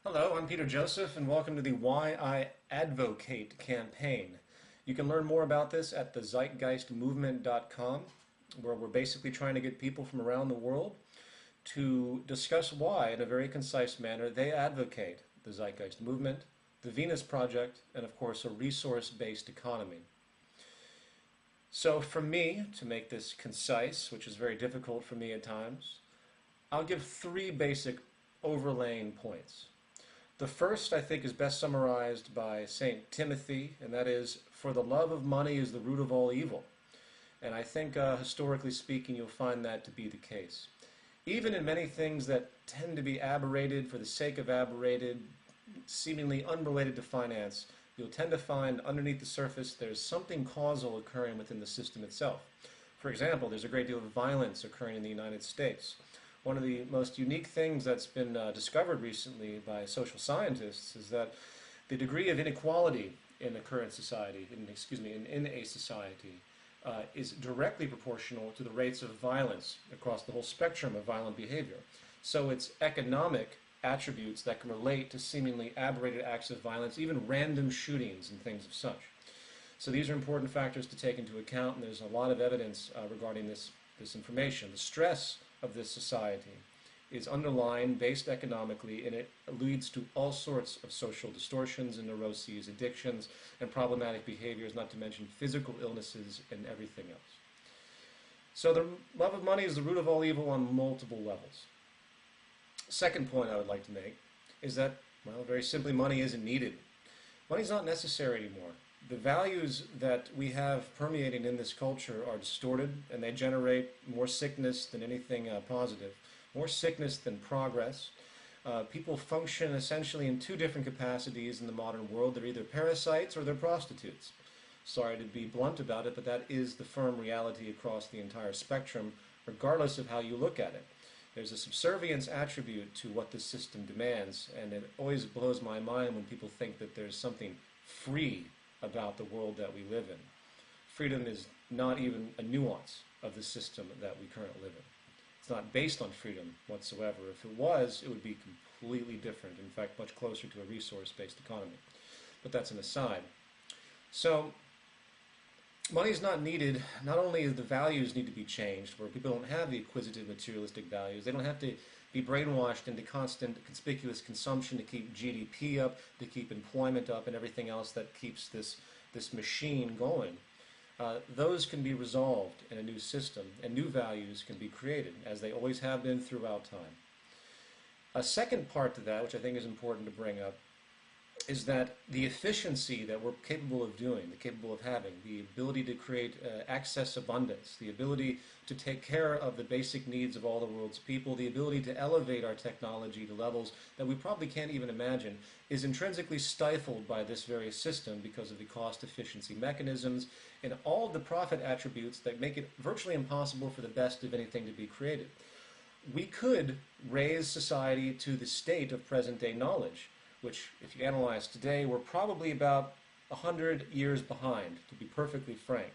Hello, I'm Peter Joseph, and welcome to the Why I Advocate campaign. You can learn more about this at the zeitgeistmovement.com, where we're basically trying to get people from around the world to discuss why, in a very concise manner, they advocate the Zeitgeist movement, the Venus Project, and of course a resource-based economy. So for me, to make this concise, which is very difficult for me at times, I'll give three basic overlaying points. The first, I think, is best summarized by St. Timothy, and that is, "For the love of money is the root of all evil." And I think, historically speaking, you'll find that to be the case. Even in many things that tend to be aberrated for the sake of aberrated, seemingly unrelated to finance, you'll tend to find underneath the surface there's something causal occurring within the system itself. For example, there's a great deal of violence occurring in the United States. One of the most unique things that's been discovered recently by social scientists is that the degree of inequality in a current society, in a society, is directly proportional to the rates of violence across the whole spectrum of violent behavior. So it's economic attributes that can relate to seemingly aberrated acts of violence, even random shootings and things of such. So these are important factors to take into account, and there's a lot of evidence regarding this information. The stress of this society is underlined, based economically, and it leads to all sorts of social distortions and neuroses, addictions, and problematic behaviors, not to mention physical illnesses and everything else. So the love of money is the root of all evil on multiple levels. Second point I would like to make is that, well, very simply, money isn't needed. Money's not necessary anymore. The values that we have permeating in this culture are distorted, and they generate more sickness than anything positive, more sickness than progress. People function essentially in two different capacities in the modern world. They're either parasites or they're prostitutes. Sorry to be blunt about it, but that is the firm reality across the entire spectrum, regardless of how you look at it. There's a subservience attribute to what this system demands, and it always blows my mind when people think that there's something free about the world that we live in. Freedom is not even a nuance of the system that we currently live in. It's not based on freedom whatsoever. If it was, it would be completely different, in fact, much closer to a resource-based economy. But that's an aside. So, money is not needed. Not only do the values need to be changed, where people don't have the acquisitive materialistic values, they don't have to be brainwashed into constant conspicuous consumption to keep GDP up, to keep employment up, and everything else that keeps this machine going. Those can be resolved in a new system, and new values can be created, as they always have been throughout time. A second part to that, which I think is important to bring up, is that the efficiency that we're capable of doing, capable of having, the ability to create access abundance, the ability to take care of the basic needs of all the world's people, the ability to elevate our technology to levels that we probably can't even imagine, is intrinsically stifled by this very system because of the cost efficiency mechanisms and all of the profit attributes that make it virtually impossible for the best of anything to be created. We could raise society to the state of present-day knowledge, which, if you analyze today, we're probably about 100 years behind, to be perfectly frank.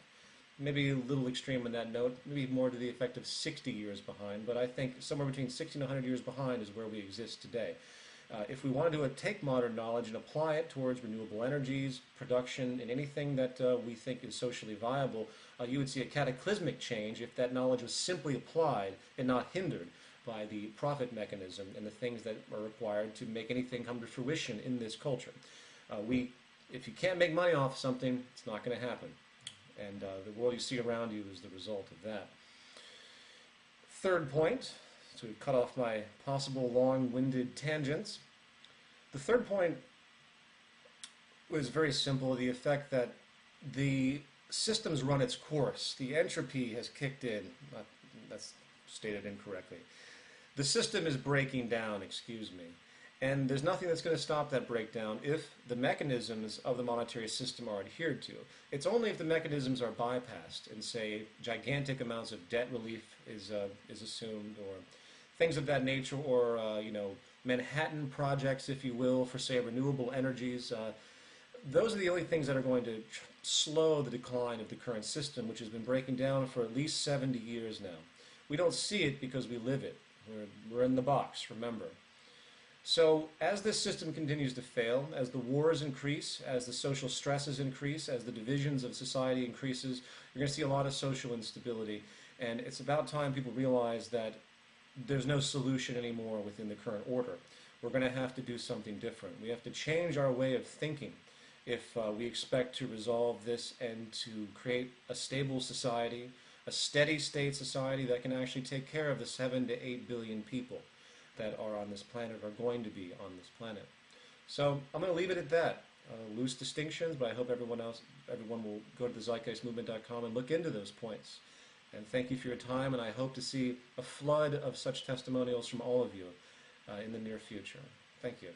Maybe a little extreme on that note, maybe more to the effect of 60 years behind, but I think somewhere between 60 and 100 years behind is where we exist today. If we wanted to take modern knowledge and apply it towards renewable energies, production, and anything that we think is socially viable, you would see a cataclysmic change if that knowledge was simply applied and not hindered by the profit mechanism and the things that are required to make anything come to fruition in this culture. If you can't make money off something, it's not going to happen. And the world you see around you is the result of that. Third point, to cut off my possible long-winded tangents, the third point was very simple, the effect that the system's run its course. The entropy has kicked in. That's stated incorrectly. The system is breaking down, excuse me, and there's nothing that's going to stop that breakdown if the mechanisms of the monetary system are adhered to. It's only if the mechanisms are bypassed and, say, gigantic amounts of debt relief is assumed, or things of that nature, or Manhattan projects, if you will, for, say, renewable energies. Those are the only things that are going to slow the decline of the current system, which has been breaking down for at least 70 years now. We don't see it because we live it. We're in the box, remember. So as this system continues to fail, as the wars increase, as the social stresses increase, as the divisions of society increases, you're going to see a lot of social instability. And it's about time people realize that there's no solution anymore within the current order. We're going to have to do something different. We have to change our way of thinking if we expect to resolve this and to create a stable society, a steady state society that can actually take care of the 7 to 8 billion people that are on this planet, are going to be on this planet. So I'm going to leave it at that. Loose distinctions, but I hope everyone will go to the zeitgeistmovement.com and look into those points. And thank you for your time, and I hope to see a flood of such testimonials from all of you in the near future. Thank you.